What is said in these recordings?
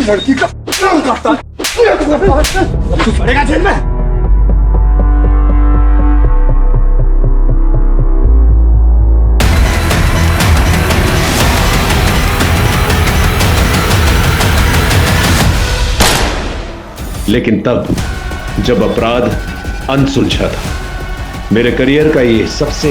लड़की का तू पड़ेगा जेल में। लेकिन तब जब अपराध अनसुलझा था, मेरे करियर का ये सबसे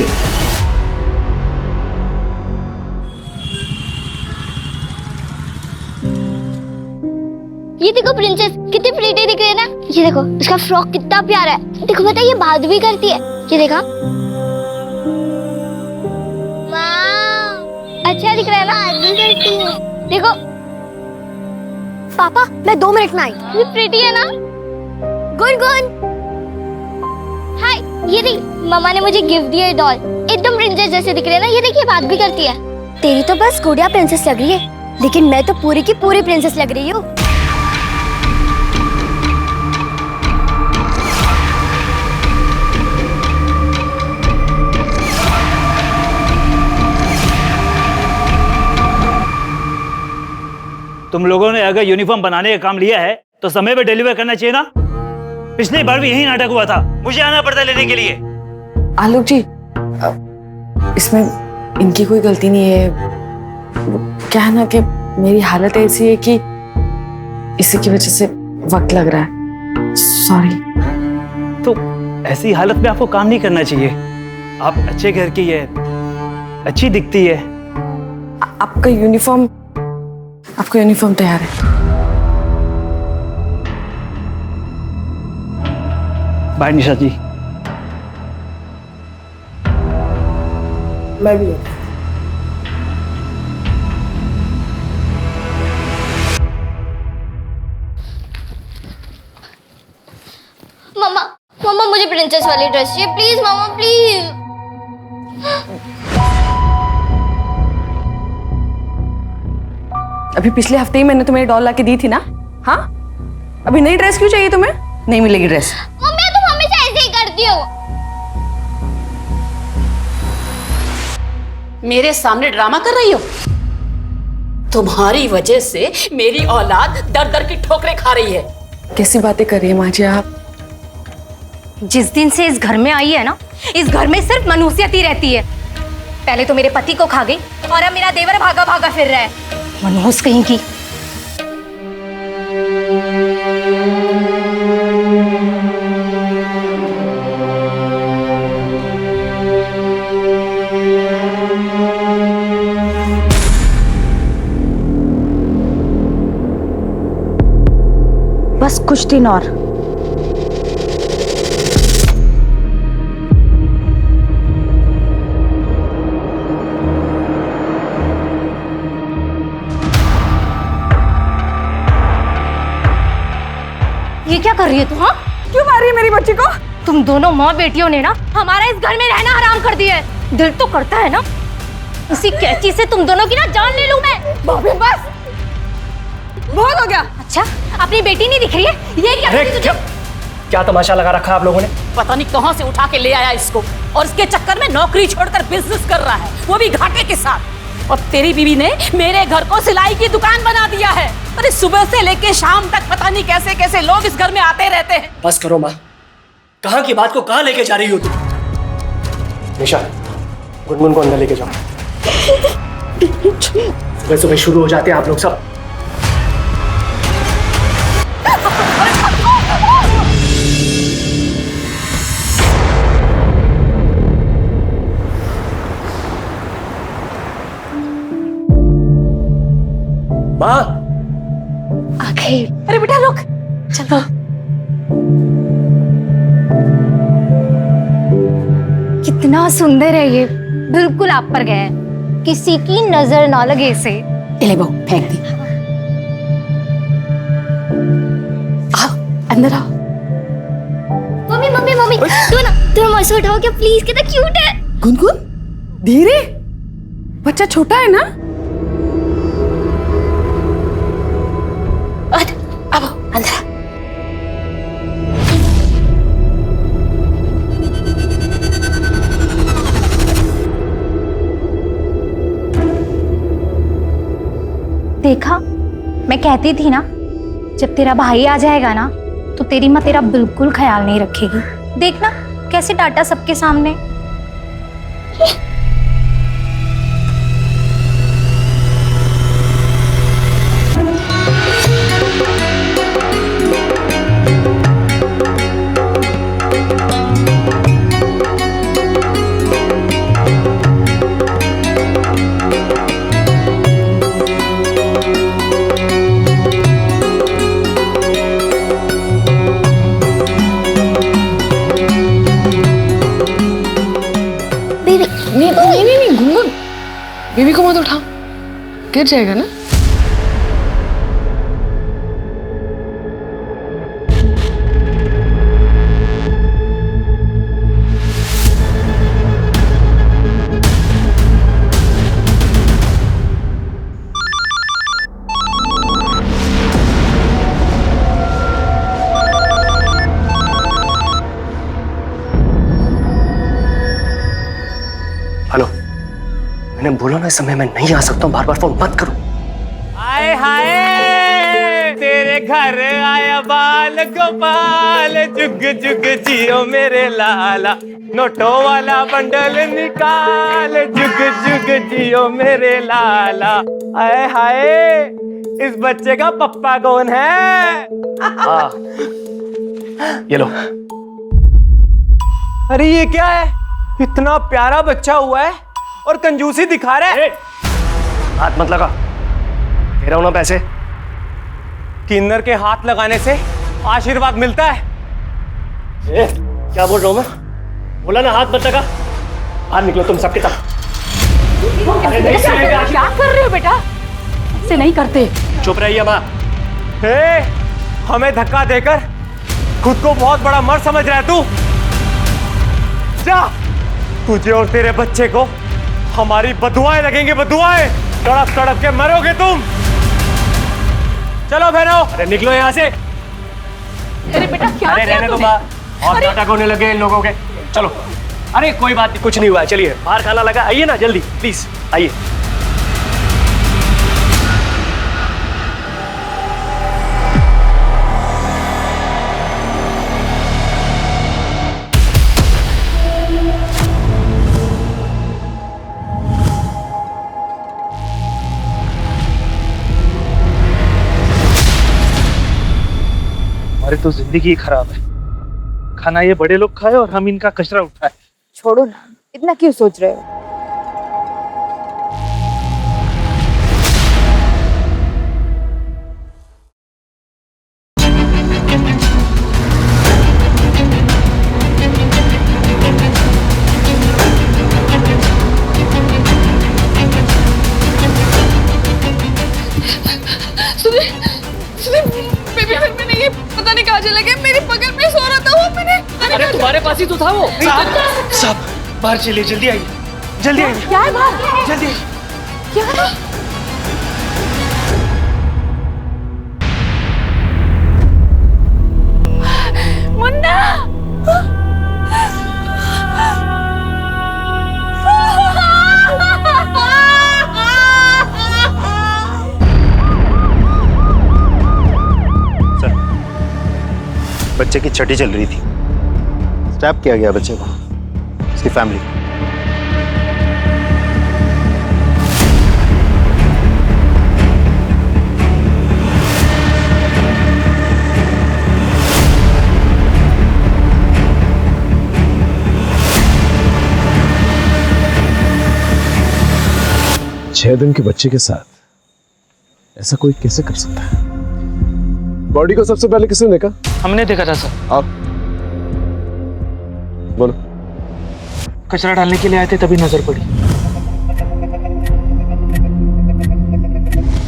ये देखो प्रिंसेस, कितनी प्रीटी दिख रही है ना। ये देखो इसका फ्रॉक कितना प्यारा है। देखो पता है ये बात भी करती है। ये देखा माँ, अच्छा दिख रहा है ना। बात भी करती है। देखो पापा मैं 2 मिनट में आई। ये प्रीटी है ना। गुनगुन हाय, ये देख मम्मा ने मुझे गिफ्ट दिया है डॉल। एकदम प्रिंसेस जैसे दिख रही है ना। ये देखिए बात भी करती है। तेरी तो बस गुड़िया प्रिंसेस लग रही है, लेकिन मैं तो पूरी की पूरी प्रिंसेस लग रही हूँ। तुम लोगों ने अगर यूनिफॉर्म बनाने का काम लिया है तो समय पे डिलीवर करना चाहिए ना। पिछली बार भी यही नाटक हुआ था, मुझे आना पड़ता लेने के लिए। आलोक जी, इसमें इनकी कोई गलती नहीं है। क्या है ना कि मेरी हालत ऐसी है कि इसी की वजह से वक्त लग रहा है। सॉरी। तो ऐसी हालत में आपको काम नहीं करना चाहिए। आप अच्छे घर की है, अच्छी दिखती है। आपका यूनिफॉर्म तैयार है। बाय निशा जी। मैं भी मम्मा मम्मा मुझे प्रिंसेस वाली ड्रेस चाहिए प्लीज मम्मा प्लीज। अभी पिछले हफ्ते ही मैंने तुम्हें डॉल लाके दी थी ना। हाँ, अभी नई ड्रेस क्यों चाहिए तुम्हें? नहीं मिलेगी ड्रेस। मम्मी तुम हमेशा ऐसे ही करती हो। मेरे सामने ड्रामा कर रही हो? तुम्हारी वजह से मेरी औलाद दर दर की ठोकरें खा रही है। कैसी बातें कर रही है माँ जी आप? जिस दिन से इस घर में आई है ना, इस घर में सिर्फ मनुष्यत ही रहती है। पहले तो मेरे पति को खा गई और अब मेरा देवर भागा भागा फिर रहा है। मनहूस कहीं की। बस कुछ दिन और। ये क्या कर रही है तू? हाँ, क्यों मार रही है मेरी बच्ची को? तुम दोनों माँ बेटियों ने ना हमारा इस घर में रहना हराम कर दिया है। दिल तो करता है ना इसी कैंची से तुम दोनों की ना जान ले लूं मैं। बस बहुत हो गया। अच्छा, अपनी बेटी नहीं दिख रही है? ये क्या कर रही है तुझे? क्या तमाशा लगा रखा है आप लोगों ने? पता नहीं कहां से उठा के ले आया इसको, और इसके चक्कर में नौकरी छोड़कर बिजनेस कर रहा है, वो भी घाटे के साथ। और तेरी बीवी ने मेरे घर को सिलाई की दुकान बना दिया है। अरे सुबह से लेके शाम तक पता नहीं कैसे कैसे लोग इस घर में आते रहते हैं। बस करो माँ, कहाँ की बात को कहाँ लेके जा रही हो तुम? निशा, गुनगुन को अंदर लेके जाओ। सुबह सुबह शुरू हो जाते हैं आप लोग सब। माँ, आखिर। अरे बेटा रुक, चलो। कितना सुंदर है ये, बिल्कुल आप पर गया है, किसी की नजर ना लगे इसे। ले बहू फेंक दी। आओ अंदर आओ। मम्मी मम्मी मम्मी तुम ऐसे उठाओ क्या प्लीज, कितना क्यूट है। गुनगुन धीरे, बच्चा छोटा है ना। अब अंदर। देखा, मैं कहती थी ना, जब तेरा भाई आ जाएगा ना तो तेरी माँ तेरा बिल्कुल ख्याल नहीं रखेगी। देखना कैसे डांटा सबके सामने। नहीं गुनगुन, बेबी को मत उठा, गिर जाएगा ना। हेलो, मैंने बोला ना इस समय मैं नहीं आ सकता हूँ, बार बार फोन मत करो। हाय हाय तेरे घर आया बाल गोपाल, जुग जुग जियो मेरे लाला, नोटों वाला बंडल निकाल, जुग जुग जियो मेरे लाला। हाय हाय इस बच्चे का पप्पा कौन है? हाँ, ये लो। अरे ये क्या है, इतना प्यारा बच्चा हुआ है और कंजूसी दिखा रहा है। हाथ मत लगा, दे रहा हूं ना पैसे। किन्नर के हाथ लगाने से आशीर्वाद मिलता है। क्या बोल रहा हूं मैं? बोला ना हाथ मत लगा। बाहर निकलो तुम सबके सब। क्या कर रहे हो बेटा? ऐसे नहीं करते। चुप रहिए माँ। हमें धक्का देकर खुद को बहुत बड़ा मर्द समझ रहा है तू। जा, तुझे और तेरे बच्चे को हमारी बदुआएं लगेंगी, बदुआएं। तड़प तड़प के मरोगे तुम। चलो बहनों। अरे निकलो यहाँ से। अरे बेटा क्या अरे रहने दो माँ, और नाटक होने लगे इन लोगों के। चलो। अरे कोई बात नहीं, कुछ नहीं हुआ है, चलिए बाहर खाना लगा, आइए ना जल्दी प्लीज आइए। हमारी तो जिंदगी ही खराब है। खाना ये बड़े लोग खाए और हम इनका कचरा उठाए। छोड़ो ना, इतना क्यों सोच रहे हो? पता नहीं कहाँ चला गया, मेरी पकड़ में सो रहा था वो। मैंने अरे तुम्हारे पास ही तो था वो। साहब बाहर चलिए, जल्दी आइए, जल्दी आइए। क्या है बाहर? जल्दी। क्या है? मुन्ना! बच्चे की छठी चल रही थी, स्टैप किया गया बच्चे को, उसकी फैमिली। छह दिन के बच्चे के साथ ऐसा कोई कैसे कर सकता है? बॉडी को सबसे पहले किसने देखा? हमने देखा था सर। आप बोलो। कचरा डालने के लिए आए थे, तभी नजर पड़ी।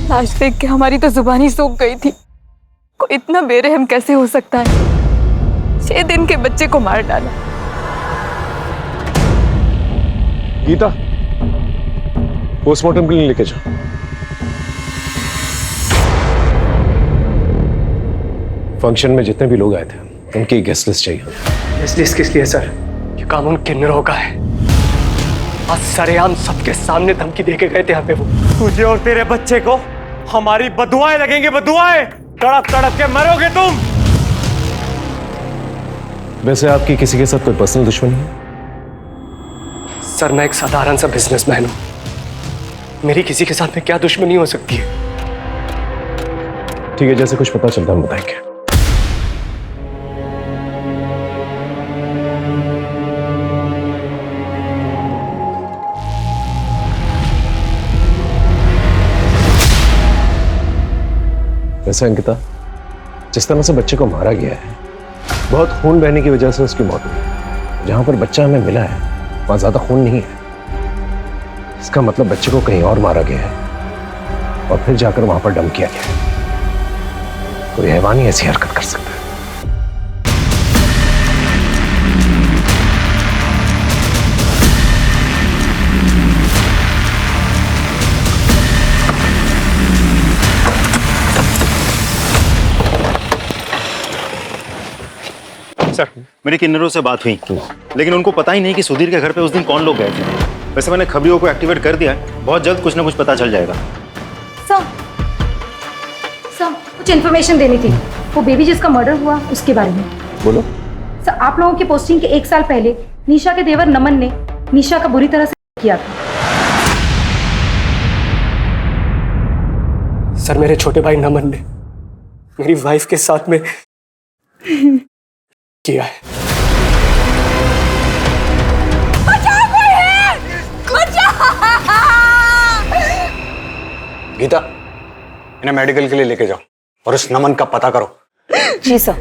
लाश देख के हमारी तो जुबान ही सूख गई थी। कोई इतना बेरहम कैसे हो सकता है? 6 दिन के बच्चे को मार डाला। गीता, पोस्टमार्टम के लिए लेके जाओ। फंक्शन में जितने भी लोग आए थे उनकी गेस्ट लिस्ट चाहिए। गेस्ट लिस्ट किस लिए सर? ये कानून किन्नरों का है। आज सरेआम सबके सामने धमकी देके गए थे हमें वो। तुझे और तेरे बच्चे को हमारी बदुआएं लगेंगी, बदुआएं। तड़प तड़प के मरोगे तुम। वैसे आपकी किसी के साथ कोई पर्सनल दुश्मनी है? सर मैं एक साधारण सा बिजनेसमैन हूं, मेरी किसी के साथ में क्या दुश्मनी हो सकती है? ठीक है, जैसे कुछ पता चलता हम बताएंगे। वैसे अंकिता, जिस तरह से बच्चे को मारा गया है, बहुत खून बहने की वजह से उसकी मौत हुई। जहां पर बच्चा हमें मिला है वहां ज्यादा खून नहीं है। इसका मतलब बच्चे को कहीं और मारा गया है और फिर जाकर वहां पर डंप किया गया है। कोई हैवान ही ऐसी हरकत कर सकता है। सर, मेरी किन्नरों से बात हुई, लेकिन उनको पता ही नहीं कि सुधीर के घर पे उस दिन कौन लोग गए थे। वैसे मैंने खबरियों को एक्टिवेट कर दिया है, बहुत जल्द कुछ ना कुछ पता चल जाएगा। सर, कुछ इन्फॉर्मेशन देनी थी, वो बेबी जिसका मर्डर हुआ उसके बारे में। बोलो। सर, आप लोगों की पोस्टिंग के 1 साल पहले निशा के देवर नमन ने निशा का बुरी तरह से किया था। सर, मेरे छोटे भाई नमन ने मेरी वाइफ के साथ में किया है। गीता, इन्हें मेडिकल के लिए लेके जाओ और उस नमन का पता करो। जी सर।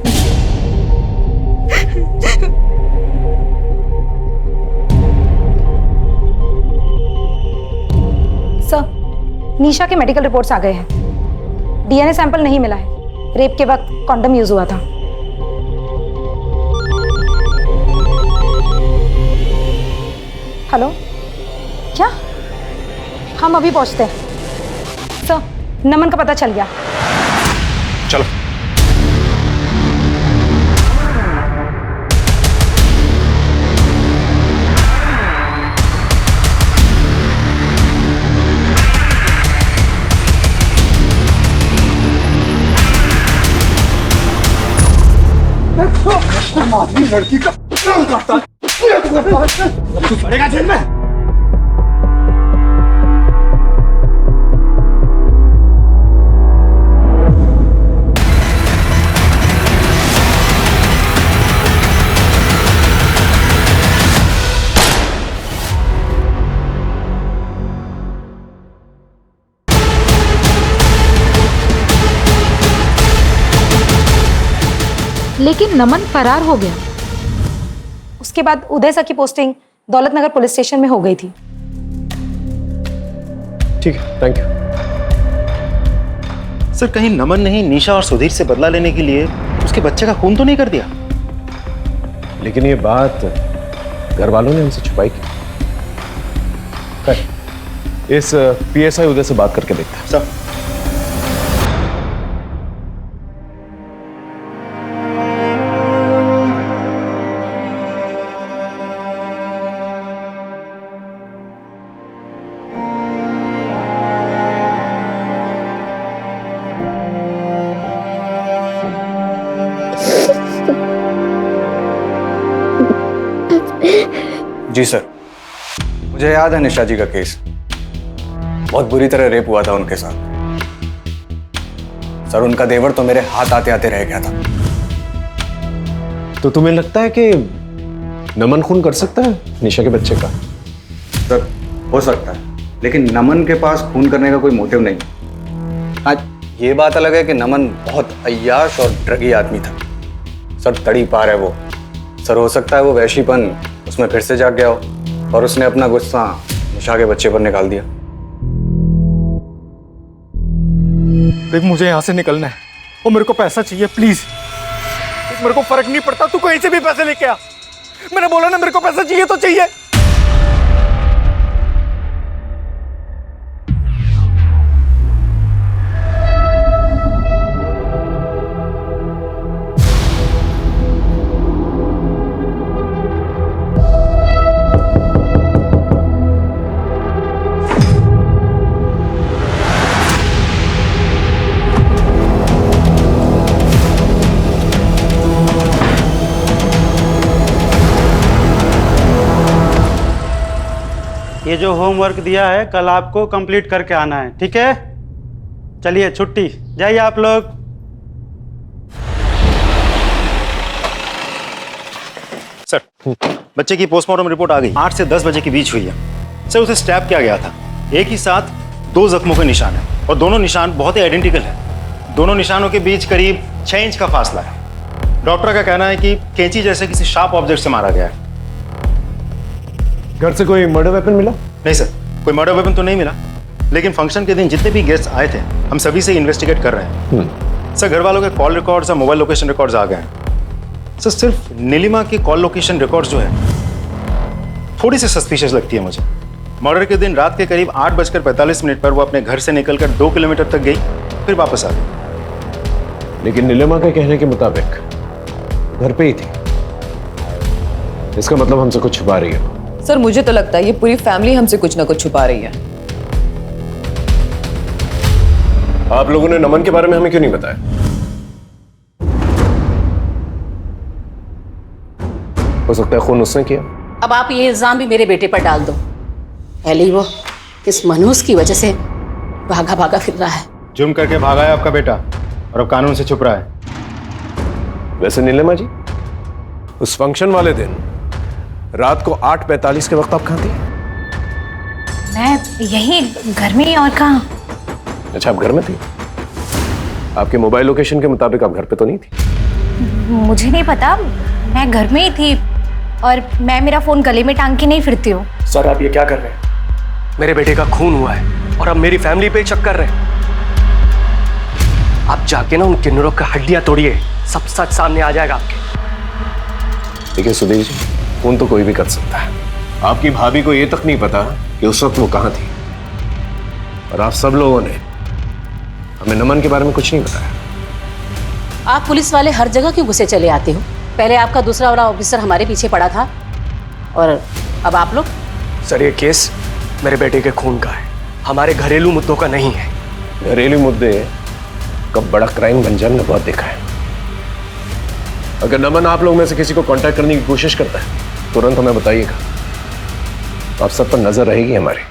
सर, निशा के मेडिकल रिपोर्ट्स आ गए हैं। डीएनए सैंपल नहीं मिला है। रेप के वक्त कॉन्डम यूज हुआ था। हेलो, क्या? हम अभी पहुंचते हैं। सर, नमन का पता चल गया। चलो। लड़की का तू पड़ेगा जेल में। लेकिन नमन फरार हो गया। उसके बाद उदय सर की पोस्टिंग दौलतनगर पुलिस स्टेशन में हो गई थी। ठीक है, थैंक यू। सर, कहीं नमन ने ही निशा और सुधीर से बदला लेने के लिए उसके बच्चे का खून तो नहीं कर दिया? लेकिन ये बात घर वालों ने हमसे छुपाई की। इस पीएसआई उदय से बात करके देखता है। सर, जी सर, मुझे याद है निशा जी का केस। बहुत बुरी तरह रेप हुआ था उनके साथ। सर, उनका देवर तो मेरे हाथ आते आते रह गया था। तो तुम्हें लगता है कि नमन खून कर सकता है निशा के बच्चे का? सर, हो सकता है, लेकिन नमन के पास खून करने का कोई मोटिव नहीं। आज ये बात अलग है कि नमन बहुत अय्याश और ड्रगी आदमी था। सर, तड़ी पार है वो। सर, हो सकता है वो वैशीपन उसमें फिर से जाग गया हो और उसने अपना गुस्सा निशा के बच्चे पर निकाल दिया। देख, मुझे यहाँ से निकलना है और मेरे को पैसा चाहिए, प्लीज। मेरे को फर्क नहीं पड़ता, तू कहीं से भी पैसे लेके आ। मैंने बोला ना, मेरे को पैसा चाहिए तो चाहिए। ये जो होमवर्क दिया है कल आपको कंप्लीट करके आना है, ठीक है? चलिए छुट्टी, जाइए आप लोग। सर, बच्चे की पोस्टमार्टम रिपोर्ट आ गई। 8 से 10 बजे के बीच हुई है। सर, उसे स्टैब किया गया था। एक ही साथ 2 जख्मों के निशान है और दोनों निशान बहुत ही आइडेंटिकल है। दोनों निशानों के बीच करीब 6 इंच का फासला है। डॉक्टर का कहना है कि कैंची जैसे किसी शार्प ऑब्जेक्ट से मारा गया है। घर से कोई मर्डर वेपन मिला? नहीं सर, कोई मर्डर वेपन तो नहीं मिला, लेकिन फंक्शन के दिन जितने भी गेस्ट आए थे हम सभी से इन्वेस्टिगेट कर रहे हैं। सर, घर वालों के कॉल रिकॉर्ड्स और मोबाइल लोकेशन रिकॉर्ड्स आ गए हैं। सर, सिर्फ नीलिमा की कॉल लोकेशन रिकॉर्ड्स जो है थोड़ी सी सस्पिशियस लगती है मुझे। मर्डर के दिन रात के करीब 8:45 पर वो अपने घर से निकलकर 2 किलोमीटर तक गई, फिर वापस आ गई। लेकिन नीलिमा के कहने के मुताबिक घर पे ही थी। इसका मतलब हमसे कुछ छुपा रही है। सर, मुझे तो लगता है ये पूरी फैमिली हमसे कुछ ना कुछ छुपा रही है। आप लोगों ने नमन के बारे में हमें क्यों नहीं बताया? हो सकता है खून उसने किया। अब आप ये इल्जाम भी मेरे बेटे पर डाल दो। पहले ही वो इस मनहूस की वजह से भागा भागा फिर रहा है। जुर्म करके भागा है आपका बेटा और अब कानून से छुप रहा है। वैसे नीलिमा जी, उस फंक्शन वाले दिन रात को 8:45 के वक्त आप कहाँ थी? मैं यही घर में ही, और कहाँ। अच्छा, आप घर में थी। आपके मोबाइल लोकेशन के मुताबिक आप घर पे तो नहीं थी? मुझे नहीं पता, मैं घर में ही थी और मैं मेरा फोन गले में टांग के नहीं फिरती हूँ। सर, आप ये क्या कर रहे हैं? मेरे बेटे का खून हुआ है और अब मेरी फैमिली पे शक कर रहे हैं। आप जाके ना उन किन्नरों का हड्डियां तोड़िए, सब सच सामने आ जाएगा आपके। देखिए सुधीर जी, खून तो कोई भी कर सकता है। आपकी भाभी को ये तक नहीं पता कि उस वक्त वो कहाँ थी, और आप सब लोगों ने हमें नमन के बारे में कुछ नहीं बताया। आप पुलिस वाले हर जगह क्यों घुसे चले आते हो? पहले आपका दूसरा वाला ऑफिसर हमारे पीछे पड़ा था और अब आप लोग। सर, ये केस मेरे बेटे के खून का है, हमारे घरेलू मुद्दों का नहीं है। घरेलू मुद्दे कब बड़ा क्राइम बन जाए, मैंने बहुत देखा है। अगर नमन आप लोग में से किसी को कांटेक्ट करने की कोशिश करता है तुरंत हमें बताइएगा, आप सब पर नजर रहेगी हमारी।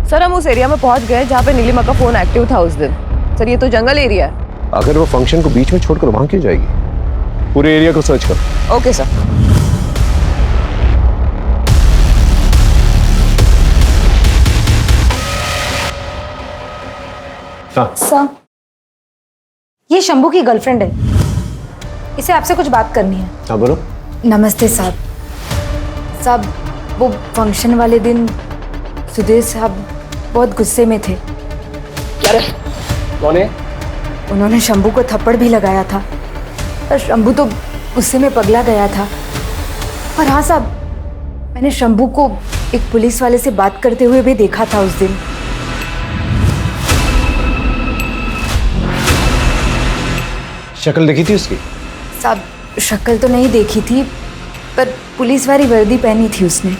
सर, हम उस एरिया में पहुंच गए जहाँ पे नीलिमा का फोन एक्टिव था उस दिन। सर, ये तो जंगल एरिया है। अगर वो फंक्शन को बीच में छोड़कर वहां क्यों जाएगी? पूरे एरिया को सर्च करो। Okay sir. हाँ सर, ये शंभू की गर्लफ्रेंड है, इसे आपसे कुछ बात करनी है। हाँ बोलो। नमस्ते साहब। साहब, वो फंक्शन वाले दिन सुधीर साहब बहुत गुस्से में थे। क्या रे? कौन है? उन्होंने शंभू को थप्पड़ भी लगाया था और शंभू तो गुस्से में पगला गया था। और हाँ साहब, मैंने शंभू को एक पुलिस वाले से बात करते हुए भी देखा था उस दिन। शक्ल देखी थी उसकी? साहब, शक्ल तो नहीं देखी थी, पर पुलिस वाली वर्दी पहनी थी उसने।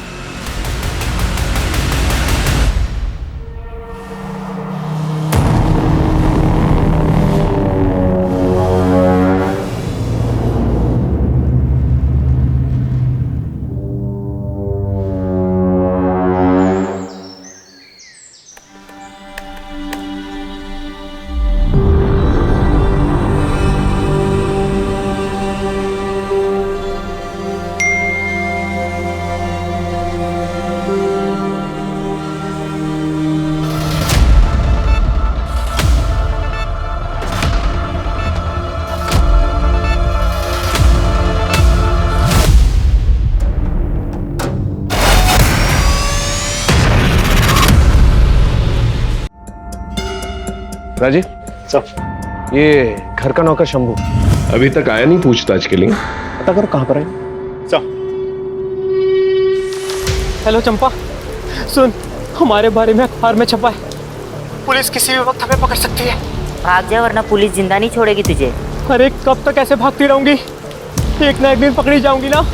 राजी सर, ये घर का नौकर शंभू अभी तक आया नहीं पूछताछ के लिए, पता करो कहां पर है। हेलो चंपा, सुन, हमारे बारे में अखबार में छपा है, पुलिस किसी भी वक्त हमें पकड़ सकती है। भाग जा वरना पुलिस जिंदा नहीं छोड़ेगी तुझे। अरे कब तक ऐसे भागती रहूंगी, एक ना एक दिन पकड़ी जाऊंगी ना।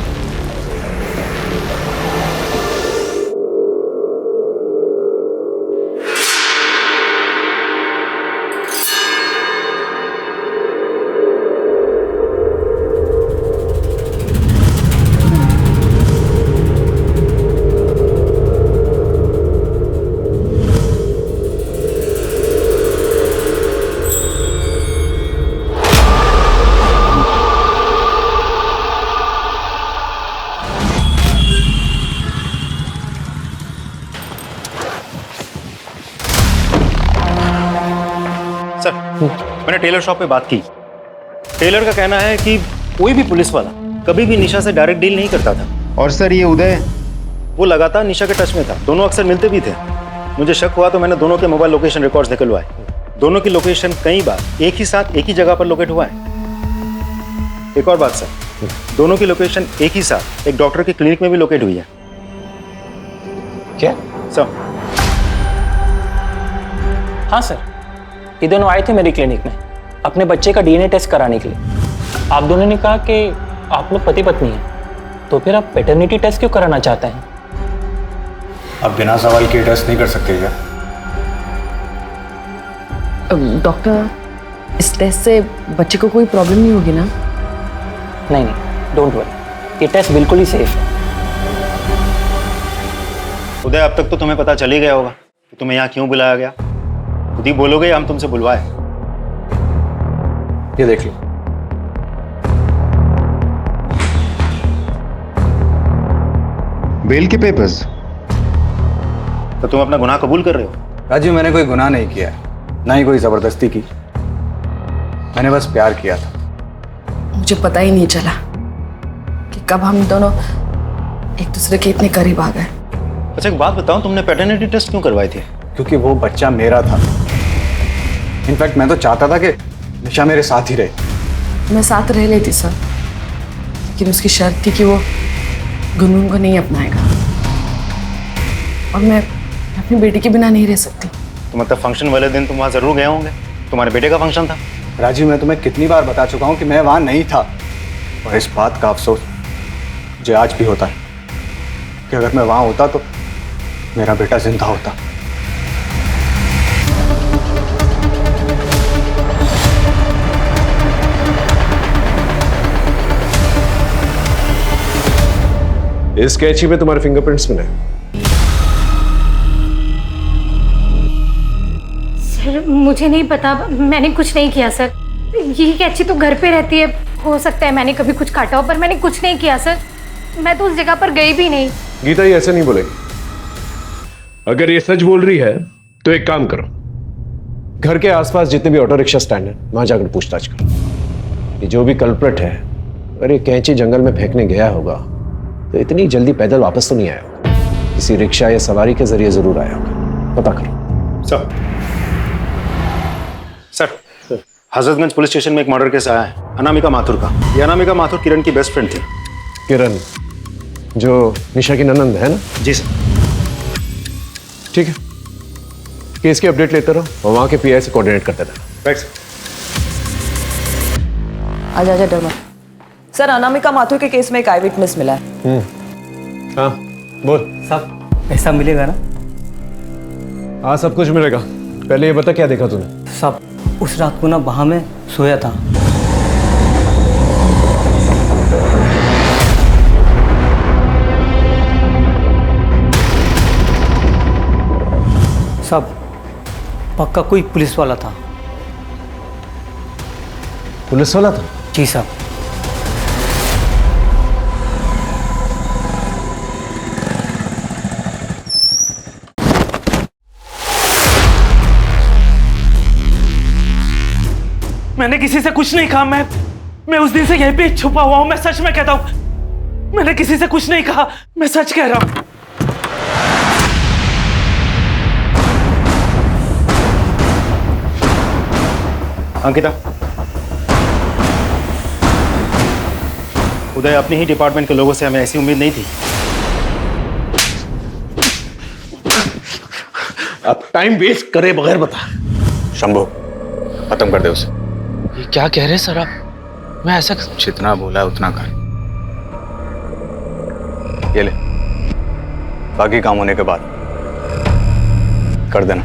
मैंने टेलर शॉप पे बात की। टेलर का कहना है कि कोई भी पुलिस वाला कभी भी निशा से डायरेक्ट डील नहीं करता था। और सर ये उदय, वो लगातार निशा के टच में था, दोनों अक्सर मिलते भी थे। मुझे शक हुआ तो मैंने दोनों के मोबाइल लोकेशन रिकॉर्ड्स निकलवाए। दोनों की लोकेशन कई बार एक ही साथ एक ही जगह पर लोकेट हुआ है। एक और बात सर, दोनों की लोकेशन एक ही साथ एक डॉक्टर के क्लिनिक में भी लोकेट हुई है। क्या सर? हाँ सर, ये दोनों आए थे मेरी क्लिनिक में अपने बच्चे का डीएनए टेस्ट कराने के लिए। आप दोनों ने कहा कि आप लोग पति पत्नी हैं, तो फिर आप पैटर्निटी टेस्ट क्यों कराना चाहते हैं? अब बिना सवाल के टेस्ट नहीं कर सकते क्या? डॉक्टर, इस टेस्ट से बच्चे को कोई प्रॉब्लम नहीं होगी ना? नहीं, डोंट वरी, ये टेस्ट बिल्कुल ही सेफ है। उदय, अब तक तो तुम्हें पता चल ही गया होगा कि तुम्हें यहाँ क्यों बुलाया गया। खुद ही बोलोगे हम तुमसे बुलवाए। ये देख लो। बेल के पेपर्स। तो तुम अपना गुनाह कबूल कर रहे हो? राजू, मैंने कोई गुनाह नहीं किया है, ना ही कोई जबरदस्ती की। मैंने बस प्यार किया था। मुझे पता ही नहीं चला कि कब हम दोनों एक दूसरे के इतने करीब आ गए। अच्छा एक बात बताओ, तुमने पैटर्निटी टेस्ट क्यों करवाई थी? क्योंकि वो बच्चा मेरा था। इनफैक्ट मैं तो चाहता था कि निशा मेरे साथ ही रहे। मैं साथ रह लेती सर, लेकिन उसकी शर्त थी कि वो गुनगुन को नहीं अपनाएगा, और मैं अपनी बेटी के बिना नहीं रह सकती। तो मतलब फंक्शन वाले दिन तुम वहाँ जरूर गए होंगे, तुम्हारे बेटे का फंक्शन था। राजीव, मैं तुम्हें कितनी बार बता चुका हूँ कि मैं वहाँ नहीं था, और इस बात का अफसोस मुझे आज भी होता है कि अगर मैं वहाँ होता तो मेरा बेटा जिंदा होता। इस कैची में तुम्हारे फिंगरप्रिंट्स मिले। सर मुझे नहीं पता, मैंने कुछ नहीं किया सर। ये कैची तो घर पे रहती है, हो सकता है मैंने कभी कुछ काटा हो, पर मैंने कुछ नहीं किया सर। मैं तो उस जगह पर गई भी नहीं। गीता ये ऐसे नहीं बोलेगी। अगर ये सच बोल रही है तो एक काम करो, घर के आसपास जितने भी ऑटो रिक्शा स्टैंड है वहां जाकर पूछताछ करो कि जो भी कल्प्रिट है अगर ये कैंची जंगल में फेंकने गया होगा तो इतनी जल्दी पैदल वापस तो नहीं आया होगा, किसी रिक्शा या सवारी के जरिए जरूर आया होगा। पता करो। सर, हजरतगंज पुलिस स्टेशन में एक मर्डर केस आया है अनामिका माथुर का। ये अनामिका माथुर किरण की बेस्ट फ्रेंड थी। किरण जो निशा की ननंद है ना? जी सर। ठीक है, केस की अपडेट लेते रहो और वहां के पीआई से कोऑर्डिनेट करते रहना। Right sir. आजा डरमा। सर, अनामिका माथुर के केस में एक आई विटनेस मिला है। हाँ बोल। साहब पैसा मिलेगा ना? हाँ सब कुछ मिलेगा। पहले ये बता क्या देखा तूने? साहब उस रात को ना वहां में सोया था। साहब पक्का कोई पुलिस वाला था। पुलिस वाला था? जी साहब। मैंने किसी से कुछ नहीं कहा। मैं उस दिन से यहीं पे छुपा हुआ हूं। मैं सच में कहता हूं, मैंने किसी से कुछ नहीं कहा। मैं सच कह रहा हूं। अंकिता, उदय अपने ही डिपार्टमेंट के लोगों से हमें ऐसी उम्मीद नहीं थी। अब टाइम वेस्ट करे बगैर बता। शंभू, खत्म कर दे उसे। ये क्या कह रहे हैं सर आप? मैं ऐसा जितना बोला उतना कर। ये ले, बाकी काम होने के बाद कर देना।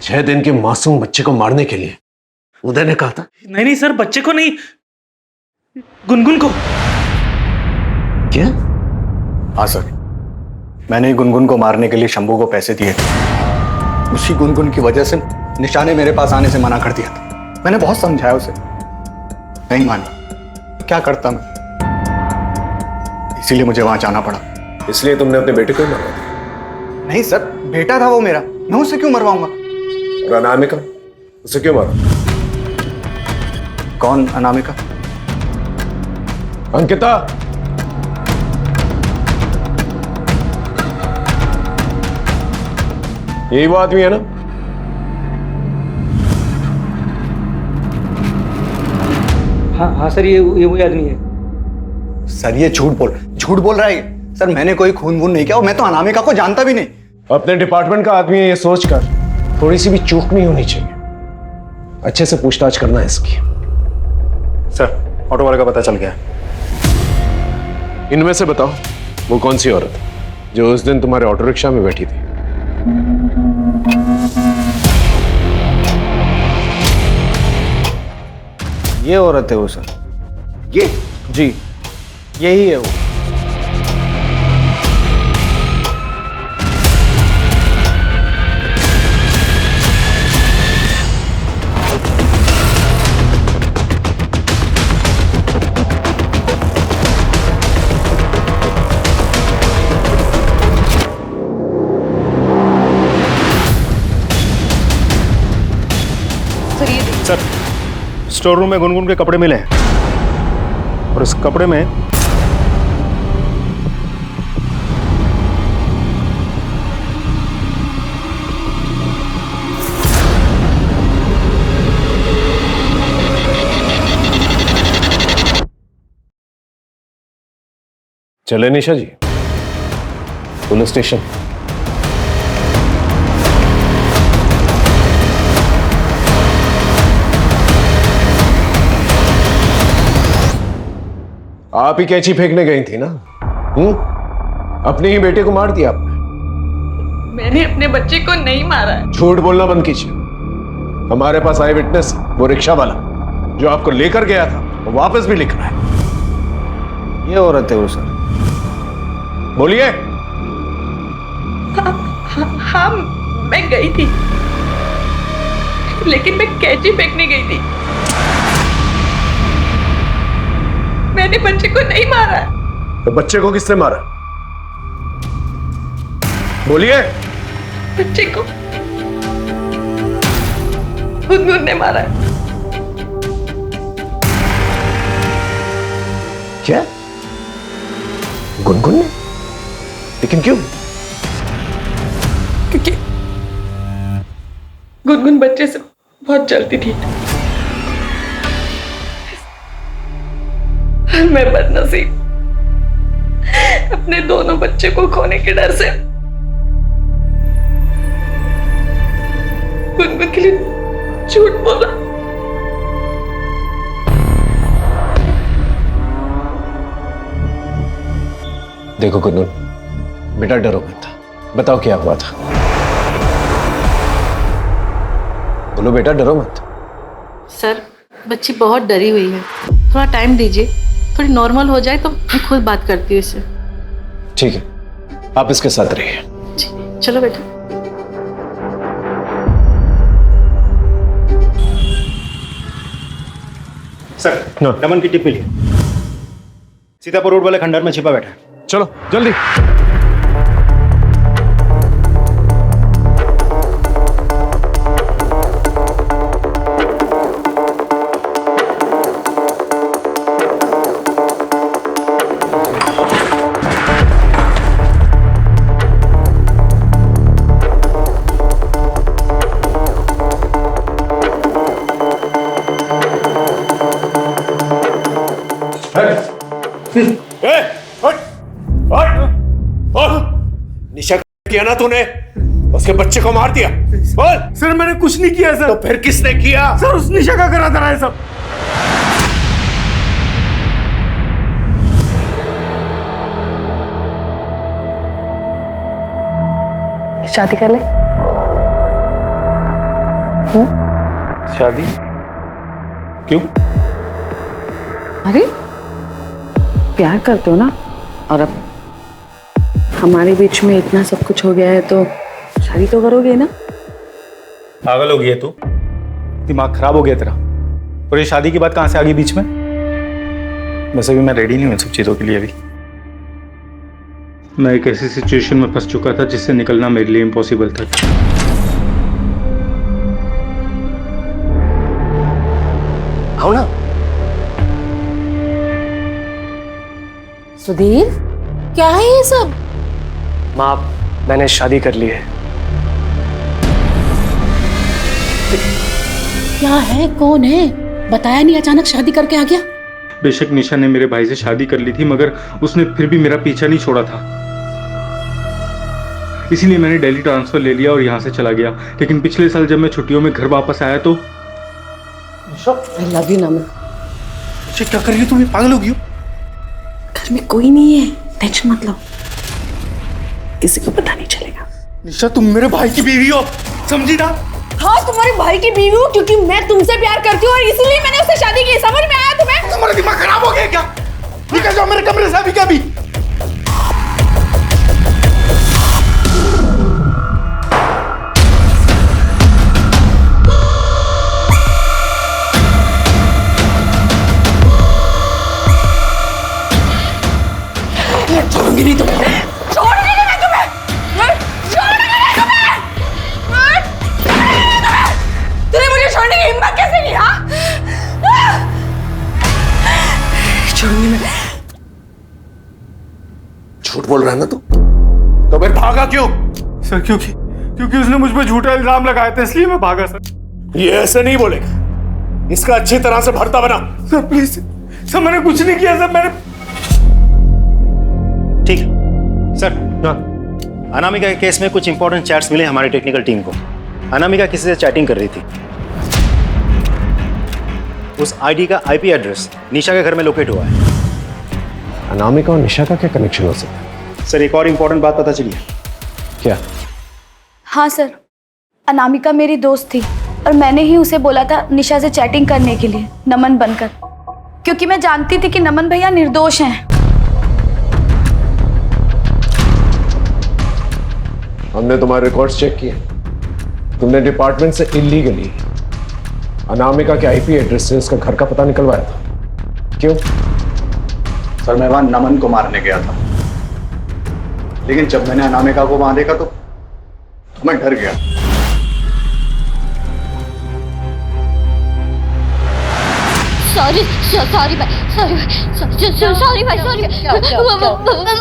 6 दिन के मासूम बच्चे को मारने के लिए उदय ने कहा था। नहीं सर, बच्चे को नहीं, गुनगुन को। क्या? हाँ सर, मैंने ही गुनगुन को मारने के लिए शंभू को पैसे दिए थे। उसी गुनगुन की वजह से निशा ने मेरे पास आने से मना कर दिया था। मैंने बहुत समझाया उसे, नहीं मानी। क्या करता मैं, इसीलिए मुझे वहां जाना पड़ा। इसलिए तुमने अपने बेटे को मारा? नहीं सर, बेटा था वो मेरा, मैं उसे क्यों मरवाऊंगा? और अनामिका, उसे क्यों मारा? कौन अनामिका? अंकिता। यही वो आदमी है ना? हाँ सर, ये वही आदमी है। सर ये झूठ बोल रहा है सर। मैंने कोई खून वून नहीं किया और मैं तो अनामिका को जानता भी नहीं। अपने डिपार्टमेंट का आदमी है ये सोचकर थोड़ी सी भी चूक नहीं होनी चाहिए। अच्छे से पूछताछ करना है इसकी। सर ऑटो वाले का पता चल गया। इनमें से बताओ वो कौन सी औरत जो उस दिन तुम्हारे ऑटो रिक्शा में बैठी थी? ये औरत है वो सर। ये? जी यही है वो। सर स्टोर रूम में गुनगुन के कपड़े मिले हैं और इस कपड़े में चले निशा जी पुलिस स्टेशन। आप ही कैंची फेंकने गई थी ना? अपने ही बेटे को मार दिया आपने। मैंने अपने बच्चे को नहीं मारा है। झूठ बोलना बंद कीजिए। हमारे पास आई विटनेस वो रिक्शा वाला जो आपको लेकर गया था वो वापस भी लिख रहा है। ये औरत है वो सर। बोलिए। हाँ मैं गई थी, लेकिन मैं कैंची फेंकने गई थी। मैंने बच्चे को नहीं मारा। तो बच्चे को किसने मारा? बोलिए। बच्चे को गुनगुन ने मारा। क्या? गुनगुन ने? लेकिन क्यों? क्योंकि गुनगुन बच्चे से बहुत जलती थी और मैं बदनसीब अपने दोनों बच्चे को खोने के डर से गुनगुन के लिए झूठ बोला। देखो गुनगुन, बेटा डरो मत। बताओ क्या हुआ था? बोलो बेटा, डरो मत। सर बच्ची बहुत डरी हुई है, थोड़ा टाइम दीजिए, थोड़ी नॉर्मल हो जाए तो मैं खुद बात करती हूँ इससे। ठीक है, आप इसके साथ रहिए। चलो बेटा। सर नमन की टिप मिली। सीतापुर रोड वाले खंडहर में छिपा बैठा है। चलो जल्दी। निशा किया ना तूने? उसके बच्चे को मार दिया। बोल। सर मैंने कुछ नहीं किया सर। तो फिर किसने किया? सर उस निशा का करा था सब। शादी कर ले। शादी? क्यों? अरे प्यार करते हो ना, और अब हमारे बीच में इतना सब कुछ हो गया है तो शादी तो करोगे ना? पागल हो गई है तू? दिमाग खराब हो गया तेरा? और ये शादी की बात कहां से आ गई बीच में? वैसे भी मैं रेडी नहीं हूं इन सब चीजों के लिए अभी। मैं एक ऐसी सिचुएशन में फंस चुका था जिससे निकलना मेरे लिए इम्पॉसिबल था। आओ ना। सुधीर, क्या है ये सब? माँ, मैंने शादी कर ली है। क्या है, कौन है? बताया नहीं, अचानक शादी करके आ गया। बेशक निशा ने मेरे भाई से शादी कर ली थी, मगर उसने फिर भी मेरा पीछा नहीं छोड़ा था। इसीलिए मैंने दिल्ली ट्रांसफर ले लिया और यहाँ से चला गया। लेकिन पिछले साल जब मैं छुट्टियों में घर वापस आया तो आई लव यू नमन। क्या कर रही हो तुम? पागल हो गई हो? घर में कोई नहीं है, टेंशन मत लो, किसी को पता नहीं चलेगा। निशा, तुम मेरे भाई की बीवी हो, समझी ना? हाँ, तुम्हारे भाई की बीवी हूँ क्योंकि मैं तुमसे प्यार करती हूँ और इसीलिए मैंने उससे शादी की। समझ में आया तुम्हें? तुम्हारा दिमाग खराब हो गया क्या? निकल जाओ मेरे कमरे से अभी क्या भी। छोड़ूंगी नहीं तुम्हें, छोड़ूंगी नहीं मैं तुम्हें, छोड़ूंगी नहीं तुम्हें, तूने मुझे छोड़ने की हिम्मत कैसे की? हाँ, छोड़ूंगी मैं। झूठ बोल रहा है ना तू? तो फिर भागा क्यों? सर क्योंकि उसने मुझ पर झूठा इल्जाम लगाया था, इसलिए मैं भागा सर। ये ऐसे नहीं बोलेगा, इसका अच्छी तरह से भरता बना। सर प्लीज सर, मैंने कुछ नहीं किया सर, मैंने। ठीक है सर। हाँ, अनामिका के केस में कुछ इंपॉर्टेंट चैट्स मिले हमारी टेक्निकल टीम को। अनामिका किसी से चैटिंग कर रही थी। उस आईडी का आईपी एड्रेस निशा के घर में लोकेट हुआ है। अनामिका और निशा का क्या कनेक्शन हो सकता है? सर एक और इंपॉर्टेंट बात पता चली है। क्या? हाँ सर, अनामिका मेरी दोस्त थी और मैंने ही उसे बोला था निशा से चैटिंग करने के लिए, नमन बनकर, क्योंकि मैं जानती थी कि नमन भैया निर्दोष हैं। हमने तुम्हारे रिकॉर्ड्स चेक किए, तुमने डिपार्टमेंट से इलीगली अनामिका के आईपी एड्रेस से उसका घर का पता निकलवाया था। क्यों? सर मैं वहां नमन को मारने गया था, लेकिन जब मैंने अनामिका को वहां देखा तो मैं डर गया। सॉरी भाई,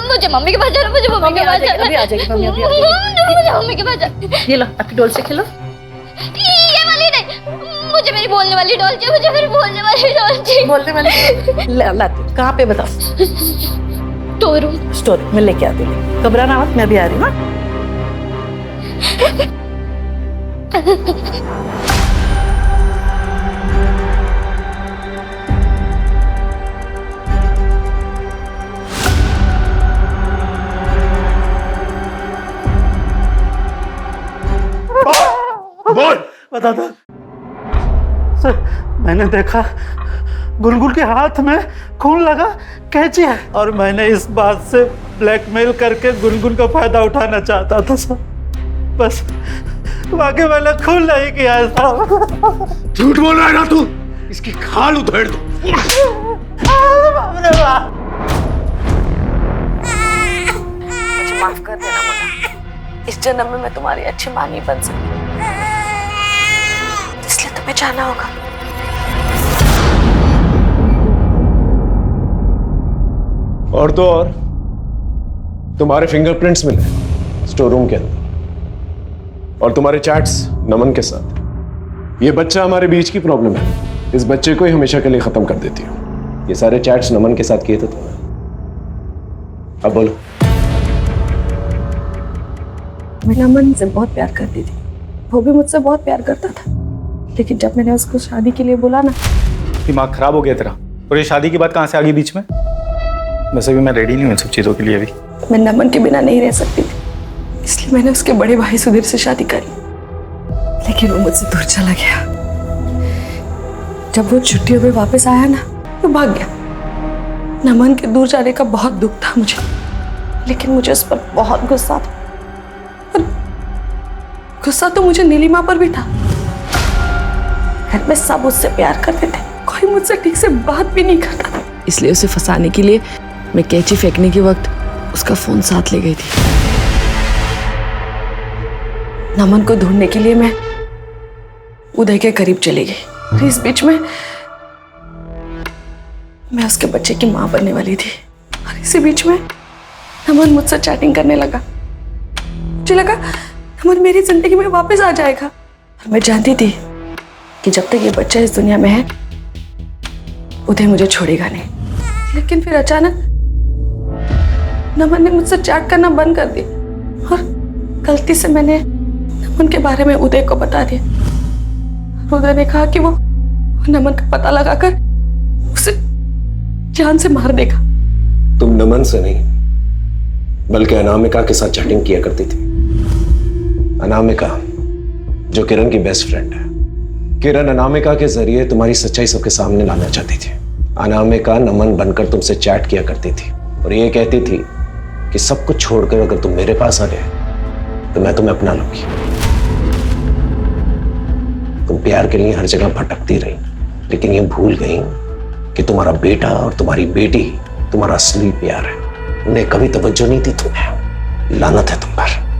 मुझे मम्मी के पास जाना, मुझे मम्मी के पास जाना। अभी आ जाएगी मम्मी, अभी मुझे मम्मी के पास जाना। ये लो आपकी डॉल से खेलो। ये वाली नहीं, मुझे मेरी बोलने वाली डॉल चाहिए, मुझे मेरी बोलने वाली डॉल चाहिए। बोलने वाली लाती कहाँ पे बताओ? स्टोर रूम में लेके आती हूँ, घबराना मत, मैं भी आ रही हूँ। बोल। बता दो सर, मैंने देखा गुलगुल के हाथ में खून लगा कैंची है, और मैंने इस बात से ब्लैकमेल करके गुलगुल का फायदा उठाना चाहता था सर। बस वाकई मैंने खून नहीं किया है साहब। झूठ बोल रहा है ना तू? इसकी खाल उधेड़ दो। मुझे माफ कर देना मुन्ना, इस जन्म में मैं तुम्हारी अच्छी मां नहीं बन सकती, इसलिए तुम्हें जाना होगा। और तो और तुम्हारे फिंगरप्रिंट्स मिले स्टोर रूम के अंदर, और तुम्हारे चैट्स नमन के साथ। ये बच्चा हमारे बीच की प्रॉब्लम है, इस बच्चे को ही हमेशा के लिए खत्म कर देती हूँ। ये सारे चैट्स नमन के साथ किए थे तुमने। अब बोलो। मैं नमन से बहुत प्यार करती थी, वो भी मुझसे बहुत प्यार करता था, लेकिन जब मैंने उसको शादी के लिए बोला ना। दिमाग खराब हो गया तेरा, और ये शादी की बात कहाँ से आ गई बीच में? वैसे भी मैं रेडी नहीं हूँ सब चीज़ों के लिए अभी। मैं नमन के बिना नहीं रह सकती थी, इसलिए मैंने उसके बड़े भाई सुधीर से शादी करी, लेकिन वो मुझसे दूर चला गया। जब वो छुट्टियों में वापस आया ना, तो भाग गया। नमन के दूर जाने का बहुत दुख था मुझे, लेकिन मुझे उस पर बहुत गुस्सा था, और गुस्सा तो मुझे नीलिमा पर भी था। घर में सब उससे प्यार करते थे, कोई मुझसे ठीक से बात भी नहीं करता था, इसलिए उसे फंसाने के लिए मैं कैंची फेंकने के वक्त उसका फोन साथ ले गई थी। नमन को ढूंढने के लिए मैं उदय के करीब चली गई और इस बीच में मैं उसके बच्चे की मां बनने वाली थी और इसी बीच में नमन मुझसे चैटिंग करने लगा। मुझे लगा नमन मेरी जिंदगी में वापस आ जाएगा और मैं जानती थी कि जब तक ये बच्चा इस दुनिया में है उदय मुझे छोड़ेगा नहीं। लेकिन फिर अचानक नमन ने मुझसे चैट करना बंद कर दिया और गलती से मैंने नमन के बारे में उदय को बता दिया। उदय ने कहा कि वो नमन का पता लगाकर उसे जान से मार देगा। तुम नमन से नहीं बल्कि अनामिका के साथ चैटिंग किया करती थी। अनामिका जो किरण की बेस्ट फ्रेंड है। किरण अनामिका के जरिए तुम्हारी सच्चाई सबके सामने लाना चाहती थी। अनामिका नमन बनकर तुमसे चैट किया करती थी और ये कहती थी कि सब कुछ छोड़कर अगर तुम मेरे पास आ गए तो मैं तुम्हें अपना लूंगी। तुम प्यार के लिए हर जगह भटकती रही, लेकिन ये भूल गई कि तुम्हारा बेटा और तुम्हारी बेटी तुम्हारा असली प्यार है। उन्हें कभी तवज्जो नहीं दी तुम्हें। लानत है तुम पर।